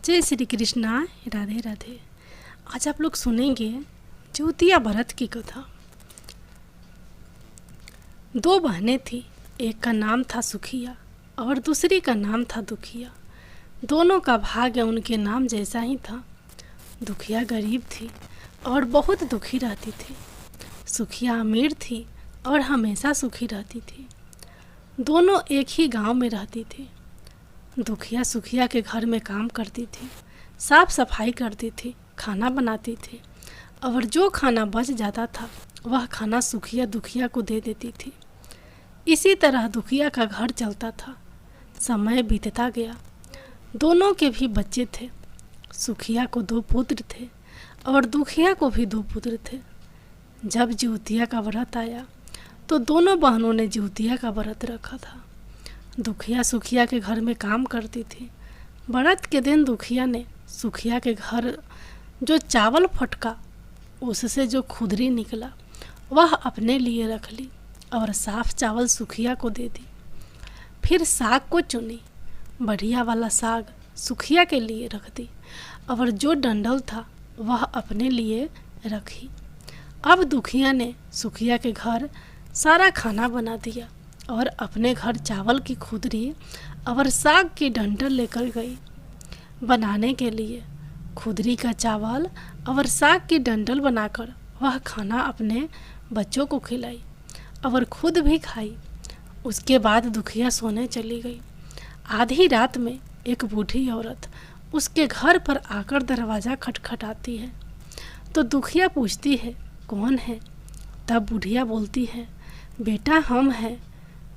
जय श्री कृष्णा। राधे राधे। आज आप लोग सुनेंगे ज्योतिया व्रत की कथा। दो बहनें थी, एक का नाम था सुखिया और दूसरी का नाम था दुखिया। दोनों का भाग्य उनके नाम जैसा ही था। दुखिया गरीब थी और बहुत दुखी रहती थी। सुखिया अमीर थी और हमेशा सुखी रहती थी। दोनों एक ही गांव में रहती थी। दुखिया सुखिया के घर में काम करती थी, साफ सफाई करती थी, खाना बनाती थी और जो खाना बच जाता था वह खाना सुखिया दुखिया को दे देती थी। इसी तरह दुखिया का घर चलता था। समय बीतता गया। दोनों के भी बच्चे थे। सुखिया को 2 पुत्र थे और दुखिया को भी 2 पुत्र थे। जब ज्योतिया का व्रत आया तो दोनों बहनों ने ज्योतिया का व्रत रखा था। दुखिया सुखिया के घर में काम करती थी। व्रत के दिन दुखिया ने सुखिया के घर जो चावल फटका उससे जो खुदरी निकला वह अपने लिए रख ली और साफ चावल सुखिया को दे दी। फिर साग को चुनी, बढ़िया वाला साग सुखिया के लिए रख दी और जो डंडल था वह अपने लिए रखी। अब दुखिया ने सुखिया के घर सारा खाना बना दिया और अपने घर चावल की खुदरी और साग की डंठल लेकर गई। बनाने के लिए खुदरी का चावल और साग की डंठल बनाकर वह खाना अपने बच्चों को खिलाई और खुद भी खाई। उसके बाद दुखिया सोने चली गई। आधी रात में एक बूढ़ी औरत उसके घर पर आकर दरवाज़ा खटखटाती है तो दुखिया पूछती है, कौन है? तब बुढ़िया बोलती है, बेटा हम हैं।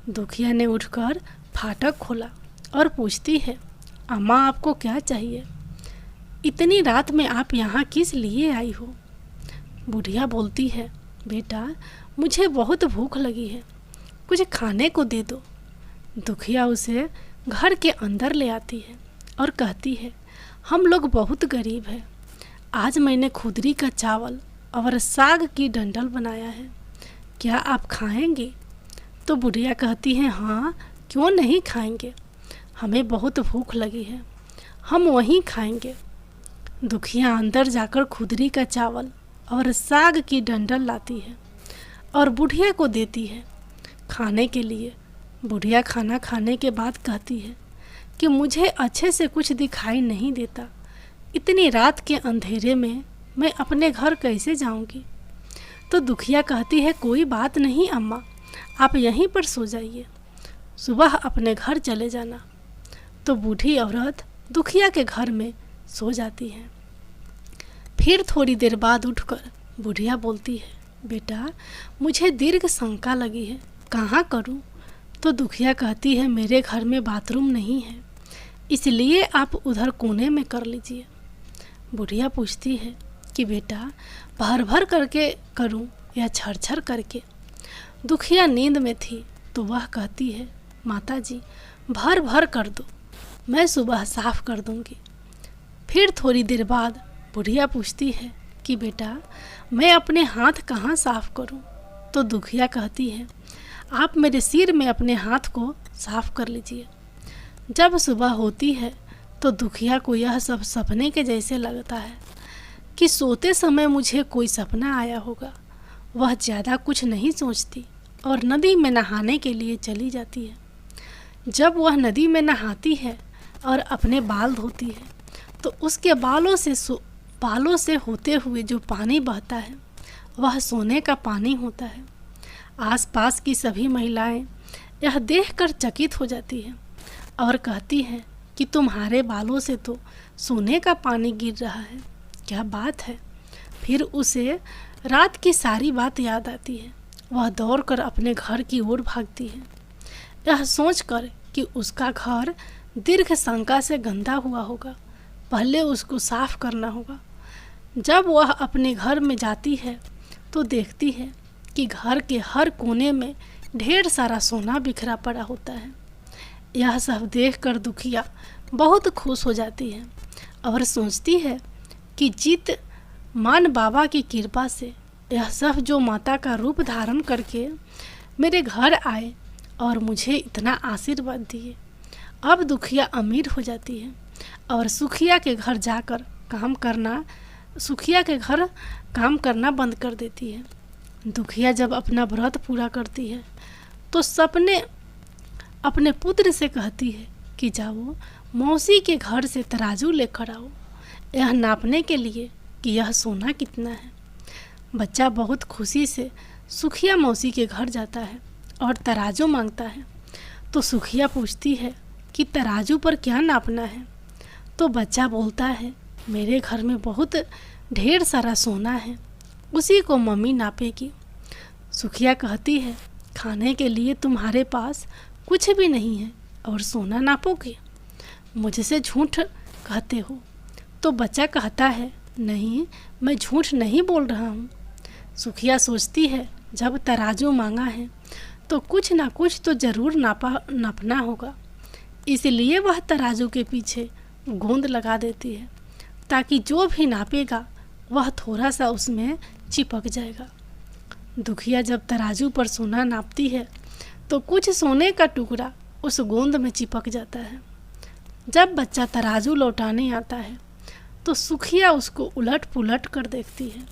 दुखिया ने उठकर फाटक खोला और पूछती है, अम्मा आपको क्या चाहिए? इतनी रात में आप यहाँ किस लिए आई हो? बुढ़िया बोलती है, बेटा मुझे बहुत भूख लगी है, कुछ खाने को दे दो। दुखिया उसे घर के अंदर ले आती है और कहती है, हम लोग बहुत गरीब हैं। आज मैंने खुदरी का चावल और साग की डंठल बनाया है, क्या आप खाएंगे? तो बुढ़िया कहती है, हाँ क्यों नहीं खाएंगे, हमें बहुत भूख लगी है, हम वहीं खाएंगे। दुखिया अंदर जाकर खुदरी का चावल और साग की डंठल लाती है और बुढ़िया को देती है खाने के लिए। बुढ़िया खाना खाने के बाद कहती है कि मुझे अच्छे से कुछ दिखाई नहीं देता, इतनी रात के अंधेरे में मैं अपने घर कैसे जाऊंगी? तो दुखिया कहती है, कोई बात नहीं अम्मा, आप यहीं पर सो जाइए, सुबह अपने घर चले जाना। तो बूढ़ी औरत दुखिया के घर में सो जाती है। फिर थोड़ी देर बाद उठकर बुढ़िया बोलती है, बेटा मुझे दीर्घ शंका लगी है, कहाँ करूँ? तो दुखिया कहती है, मेरे घर में बाथरूम नहीं है, इसलिए आप उधर कोने में कर लीजिए। बुढ़िया पूछती है कि बेटा भर भर करके करूं या छर छर करके? दुखिया नींद में थी तो वह कहती है, माता जी भर भर कर दो, मैं सुबह साफ कर दूंगी। फिर थोड़ी देर बाद बुढ़िया पूछती है कि बेटा मैं अपने हाथ कहाँ साफ करूं? तो दुखिया कहती है, आप मेरे सिर में अपने हाथ को साफ कर लीजिए। जब सुबह होती है तो दुखिया को यह सब सपने के जैसे लगता है कि सोते समय मुझे कोई सपना आया होगा। वह ज़्यादा कुछ नहीं सोचती और नदी में नहाने के लिए चली जाती है। जब वह नदी में नहाती है और अपने बाल धोती है तो उसके बालों से होते हुए जो पानी बहता है वह सोने का पानी होता है। आसपास की सभी महिलाएं यह देखकर चकित हो जाती हैं और कहती हैं कि तुम्हारे बालों से तो सोने का पानी गिर रहा है, क्या बात है? फिर उसे रात की सारी बात याद आती है। वह दौड़कर अपने घर की ओर भागती है, यह सोचकर कि उसका घर दीर्घ शंका से गंदा हुआ होगा, पहले उसको साफ करना होगा। जब वह अपने घर में जाती है तो देखती है कि घर के हर कोने में ढेर सारा सोना बिखरा पड़ा होता है। यह सब देखकर दुखिया बहुत खुश हो जाती है और सोचती है कि जीत मान बाबा की कृपा से यह सब जो माता का रूप धारण करके मेरे घर आए और मुझे इतना आशीर्वाद दिए अब दुखिया अमीर हो जाती है और सुखिया के घर काम करना बंद कर देती है। दुखिया जब अपना व्रत पूरा करती है तो सपने अपने पुत्र से कहती है कि जाओ मौसी के घर से तराजू लेकर आओ, यह नापने के लिए कि यह सोना कितना है। बच्चा बहुत खुशी से सुखिया मौसी के घर जाता है और तराजू मांगता है। तो सुखिया पूछती है कि तराजू पर क्या नापना है। तो बच्चा बोलता है, मेरे घर में बहुत ढेर सारा सोना है, उसी को मम्मी नापेगी। सुखिया कहती है, खाने के लिए तुम्हारे पास कुछ भी नहीं है और सोना नापोगे, मुझसे झूठ कहते हो। तो बच्चा कहता है, नहीं, मैं झूठ नहीं बोल रहा हूँ। सुखिया सोचती है, जब तराजू मांगा है तो कुछ ना कुछ तो ज़रूर नापना होगा, इसलिए वह तराजू के पीछे गोंद लगा देती है ताकि जो भी नापेगा वह थोड़ा सा उसमें चिपक जाएगा। दुखिया जब तराजू पर सोना नापती है तो कुछ सोने का टुकड़ा उस गोंद में चिपक जाता है। जब बच्चा तराजू लौटाने आता है तो सुखिया उसको उलट पुलट कर देखती है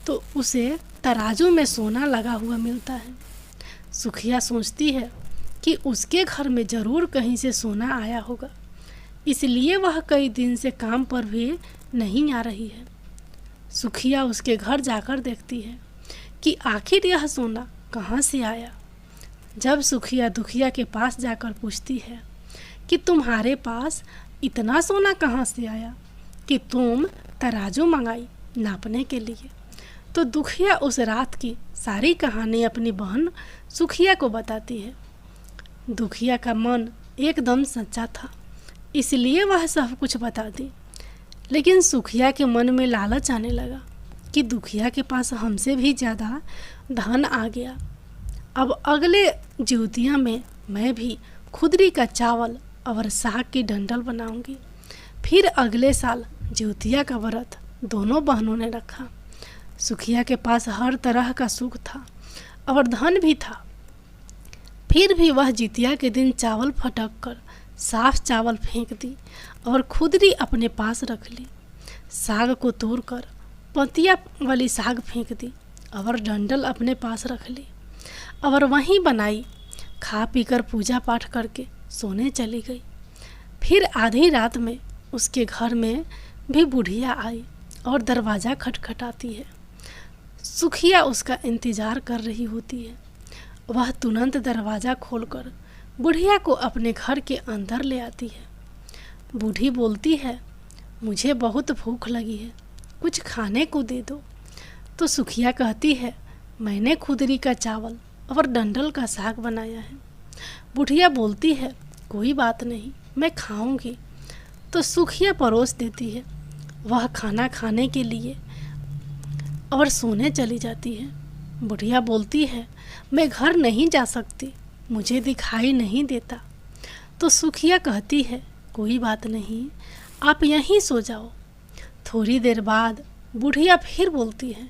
तो उसे तराजू में सोना लगा हुआ मिलता है। सुखिया सोचती है कि उसके घर में ज़रूर कहीं से सोना आया होगा, इसलिए वह कई दिन से काम पर भी नहीं आ रही है। सुखिया उसके घर जाकर देखती है कि आखिर यह सोना कहाँ से आया। जब सुखिया दुखिया के पास जाकर पूछती है कि तुम्हारे पास इतना सोना कहाँ से आया कि तुम तराजू मंगाई नापने के लिए, तो दुखिया उस रात की सारी कहानी अपनी बहन सुखिया को बताती है। दुखिया का मन एकदम सच्चा था, इसलिए वह सब कुछ बता दी। लेकिन सुखिया के मन में लालच आने लगा कि दुखिया के पास हमसे भी ज़्यादा धन आ गया। अब अगले ज्योतियाँ में मैं भी खुदरी का चावल और साग की डंडल बनाऊंगी। फिर अगले साल ज्योतिया का व्रत दोनों बहनों ने रखा। सुखिया के पास हर तरह का सुख था और धन भी था, फिर भी वह जितिया के दिन चावल फटक कर साफ चावल फेंक दी और खुदरी अपने पास रख ली। साग को तोड़कर पतिया वाली साग फेंक दी और डंडल अपने पास रख ली और वहीं बनाई, खा पीकर पूजा पाठ करके सोने चली गई। फिर आधी रात में उसके घर में भी बुढ़िया आई और दरवाज़ा खटखटाती है। सुखिया उसका इंतज़ार कर रही होती है। वह तुरंत दरवाज़ा खोलकर बुढ़िया को अपने घर के अंदर ले आती है। बूढ़ी बोलती है, मुझे बहुत भूख लगी है, कुछ खाने को दे दो। तो सुखिया कहती है, मैंने खुदरी का चावल और डंडल का साग बनाया है। बुढ़िया बोलती है, कोई बात नहीं, मैं खाऊंगी। तो सुखिया परोस देती है। वह खाना खाने के लिए और सोने चली जाती है। बुढ़िया बोलती है, मैं घर नहीं जा सकती, मुझे दिखाई नहीं देता। तो सुखिया कहती है, कोई बात नहीं, आप यहीं सो जाओ। थोड़ी देर बाद बुढ़िया फिर बोलती है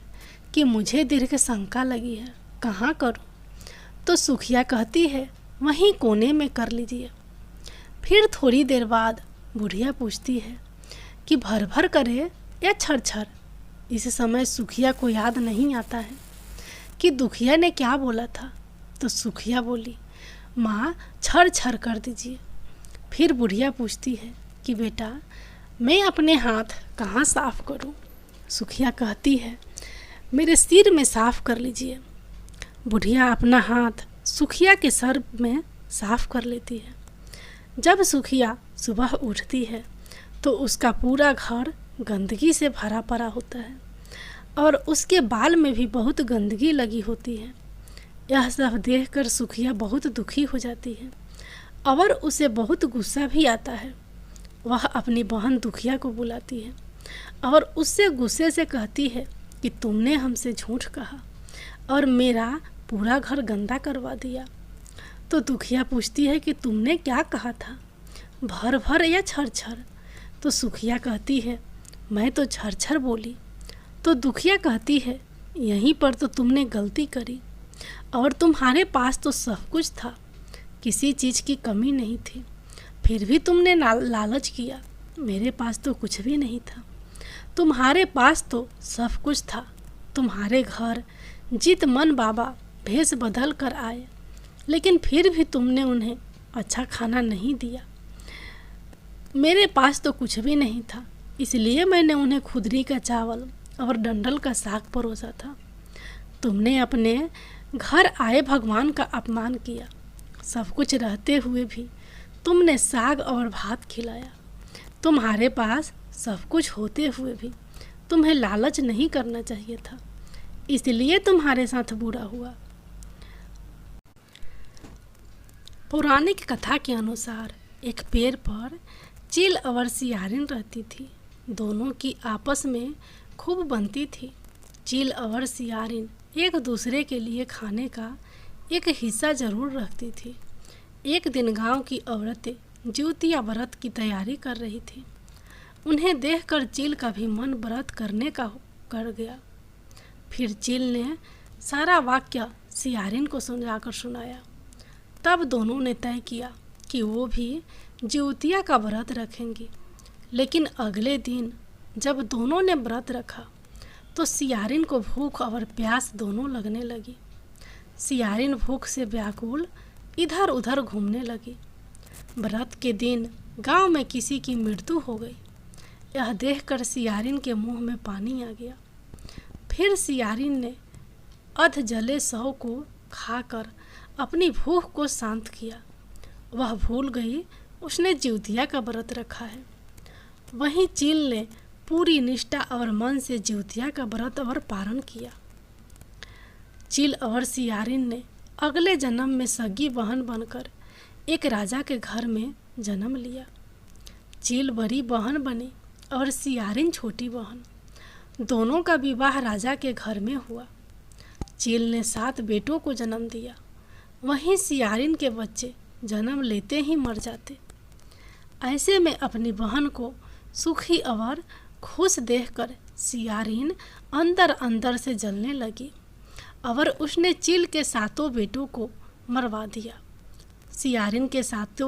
कि मुझे दीर्घ शंका लगी है, कहाँ करूँ? तो सुखिया कहती है, वहीं कोने में कर लीजिए। फिर थोड़ी देर बाद बुढ़िया पूछती है कि भर भर करे या छर छर। इस समय सुखिया को याद नहीं आता है कि दुखिया ने क्या बोला था। तो सुखिया बोली, माँ छर छर कर दीजिए। फिर बुढ़िया पूछती है कि बेटा मैं अपने हाथ कहाँ साफ़ करूँ? सुखिया कहती है, मेरे सिर में साफ़ कर लीजिए। बुढ़िया अपना हाथ सुखिया के सर में साफ़ कर लेती है। जब सुखिया सुबह उठती है तो उसका पूरा घर गंदगी से भरा पड़ा होता है और उसके बाल में भी बहुत गंदगी लगी होती है। यह सब देखकर सुखिया बहुत दुखी हो जाती है और उसे बहुत गुस्सा भी आता है। वह अपनी बहन दुखिया को बुलाती है और उससे गुस्से से कहती है कि तुमने हमसे झूठ कहा और मेरा पूरा घर गंदा करवा दिया। तो दुखिया पूछती है कि तुमने क्या कहा था, भर भर या छर छर? तो सुखिया कहती है, मैं तो छर छर बोली। तो दुखिया कहती है, यहीं पर तो तुमने गलती करी और तुम्हारे पास तो सब कुछ था, किसी चीज़ की कमी नहीं थी, फिर भी तुमने लालच किया। मेरे पास तो कुछ भी नहीं था, तुम्हारे पास तो सब कुछ था। तुम्हारे घर जित मन बाबा भेष बदल कर आए, लेकिन फिर भी तुमने उन्हें अच्छा खाना नहीं दिया। मेरे पास तो कुछ भी नहीं था, इसलिए मैंने उन्हें खुदरी का चावल और डंडल का साग परोसा था। तुमने अपने घर आए भगवान का अपमान किया। सब कुछ रहते हुए भी तुमने साग और भात खिलाया। तुम्हारे पास सब कुछ होते हुए भी तुम्हें लालच नहीं करना चाहिए था, इसलिए तुम्हारे साथ बुरा हुआ। पौराणिक कथा के अनुसार एक पेड़ पर चील और सियारिन रहती थी। दोनों की आपस में खूब बनती थी। चील और सियारिन एक दूसरे के लिए खाने का एक हिस्सा जरूर रखती थी। एक दिन गांव की औरतें ज्योतिया व्रत की तैयारी कर रही थी। उन्हें देखकर चील का भी मन व्रत करने का कर गया। फिर चील ने सारा वाक्य सियारिन को समझाकर सुनाया। तब दोनों ने तय किया कि वो भी ज्योतिया का व्रत रखेंगी। लेकिन अगले दिन जब दोनों ने व्रत रखा तो सियारिन को भूख और प्यास दोनों लगने लगी। सियारिन भूख से व्याकुल इधर उधर घूमने लगी। व्रत के दिन गांव में किसी की मृत्यु हो गई। यह देखकर सियारिन के मुंह में पानी आ गया। फिर सियारिन ने अध जले शव को खाकर अपनी भूख को शांत किया। वह भूल गई उसने ज्योतिया का व्रत रखा है। वहीं चील ने पूरी निष्ठा और मन से ज्योतिया का व्रत और पारण किया। चील और सियारिन ने अगले जन्म में सगी बहन बनकर एक राजा के घर में जन्म लिया। चील बड़ी बहन बनी और सियारिन छोटी बहन। दोनों का विवाह राजा के घर में हुआ। चील ने 7 बेटों को जन्म दिया। वहीं सियारिन के बच्चे जन्म लेते ही मर जाते। ऐसे में अपनी बहन को सुखी और खुश देखकर सियारिन अंदर अंदर से जलने लगी और उसने चील के 7 बेटों को मरवा दिया। सियारिन के 7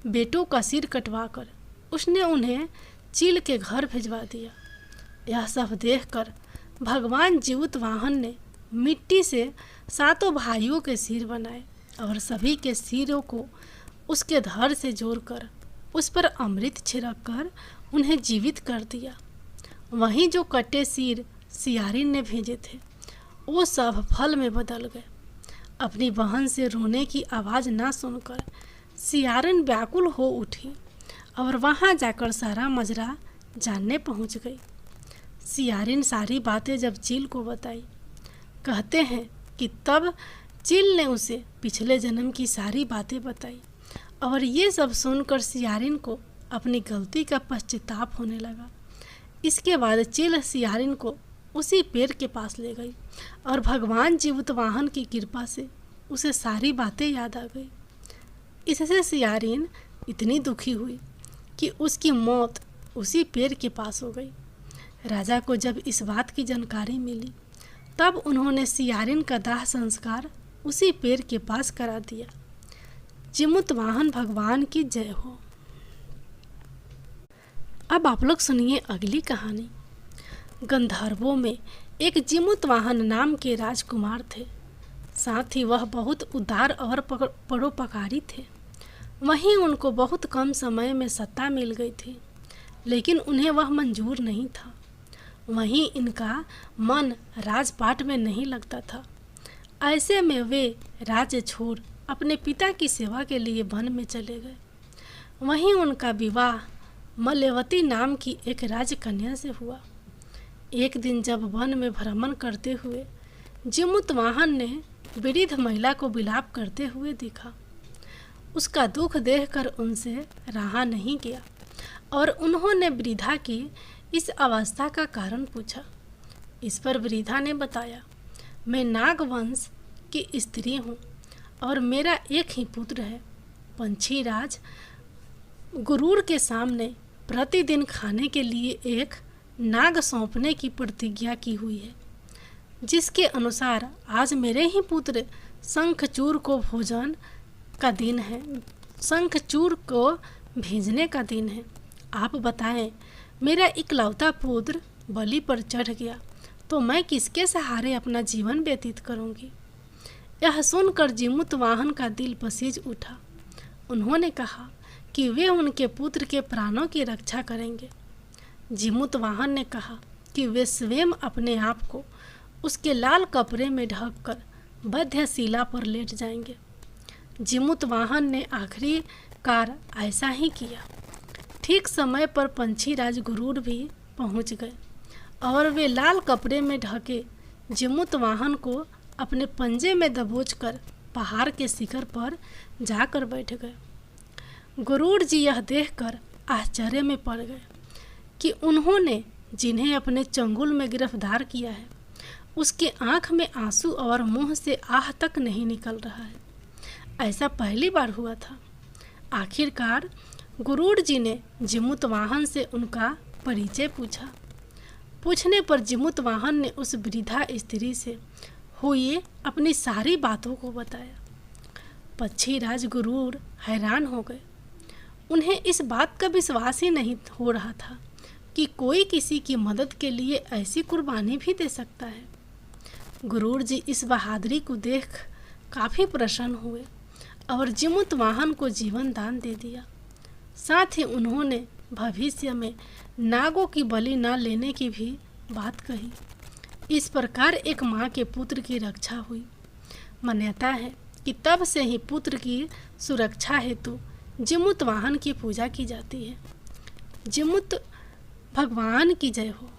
बेटों का सिर कटवाकर उसने उन्हें चील के घर भिजवा दिया। यह सब देखकर भगवान जीवतवाहन ने मिट्टी से 7 भाइयों के सिर बनाए और सभी के सिरों को उसके धड़ से जोड़कर उस पर अमृत छिड़क कर उन्हें जीवित कर दिया। वहीं जो कटे सिर सियारिन ने भेजे थे वो सब फल में बदल गए। अपनी बहन से रोने की आवाज़ ना सुनकर सियारिन व्याकुल हो उठी और वहाँ जाकर सारा मजरा जानने पहुँच गई। सियारिन सारी बातें जब चील को बताई, कहते हैं कि तब चील ने उसे पिछले जन्म की सारी बातें बताई और ये सब सुनकर सियारिन को अपनी गलती का पश्चाताप होने लगा। इसके बाद चील सियारिन को उसी पेड़ के पास ले गई और भगवान जीवतवाहन की कृपा से उसे सारी बातें याद आ गई। इससे सियारिन इतनी दुखी हुई कि उसकी मौत उसी पेड़ के पास हो गई। राजा को जब इस बात की जानकारी मिली तब उन्होंने सियारिन का दाह संस्कार उसी पेड़ के पास करा दिया। जीवतवाहन भगवान की जय हो। अब आप लोग सुनिए अगली कहानी। गंधर्वों में एक जीवतवाहन नाम के राजकुमार थे। साथ ही वह बहुत उदार और परोपकारी थे। वहीं उनको बहुत कम समय में सत्ता मिल गई थी, लेकिन उन्हें वह मंजूर नहीं था। वहीं इनका मन राजपाट में नहीं लगता था। ऐसे में वे राज्य छोड़ अपने पिता की सेवा के लिए वन में चले गए। वहीं उनका विवाह मल्यवती नाम की एक राजकन्या से हुआ। एक दिन जब वन में भ्रमण करते हुए जीवतवाहन ने वृद्ध महिला को विलाप करते हुए देखा। उसका दुख देखकर उनसे रहा नहीं गया और उन्होंने वृद्धा की इस अवस्था का कारण पूछा। इस पर वृद्धा ने बताया, मैं नागवंश की स्त्री हूँ और मेरा एक ही पुत्र है। पंछीराज गुरूर के सामने प्रतिदिन खाने के लिए एक नाग सौंपने की प्रतिज्ञा की हुई है, जिसके अनुसार आज मेरे ही पुत्र शंखचूर को भोजन का दिन है। शंखचूर को भेजने का दिन है। आप बताएं, मेरा इकलौता पुत्र बलि पर चढ़ गया तो मैं किसके सहारे अपना जीवन व्यतीत करूंगी। यह सुनकर जिमुतवाहन का दिल पसीज उठा। उन्होंने कहा कि वे उनके पुत्र के प्राणों की रक्षा करेंगे। जिमुतवाहन ने कहा कि वे स्वयं अपने आप को उसके लाल कपड़े में ढककर बध्यशिला पर लेट जाएंगे। जिमुतवाहन ने आखिरकार ऐसा ही किया। ठीक समय पर पंछीराज गरुड़ भी पहुंच गए और वे लाल कपड़े में ढके जिमुतवाहन को अपने पंजे में दबोचकर पहाड़ के शिखर पर जाकर बैठ गए। गरुड़ जी यह देखकर आश्चर्य में पड़ गए कि उन्होंने जिन्हें अपने चंगुल में गिरफ्तार किया है उसके आंख में आंसू और मुंह से आह तक नहीं निकल रहा है। ऐसा पहली बार हुआ था। आखिरकार गरुड़ जी ने जिमुतवाहन से उनका परिचय पूछा। पूछने पर जिमुतवाहन ने उस वृद्धा स्त्री से हुई अपनी सारी बातों को बताया। पक्षीराज गरुड़ हैरान हो गए। उन्हें इस बात का विश्वास ही नहीं हो रहा था कि कोई किसी की मदद के लिए ऐसी कुर्बानी भी दे सकता है। गरुड़ जी इस बहादुरी को देख काफ़ी प्रसन्न हुए और जिमुतवाहन को जीवन दान दे दिया। साथ ही उन्होंने भविष्य में नागों की बलि न लेने की भी बात कही। इस प्रकार एक माँ के पुत्र की रक्षा हुई। मान्यता है कि तब से ही पुत्र की सुरक्षा हेतु जिमुतवाहन की पूजा की जाती है। जिमुत भगवान की जय हो।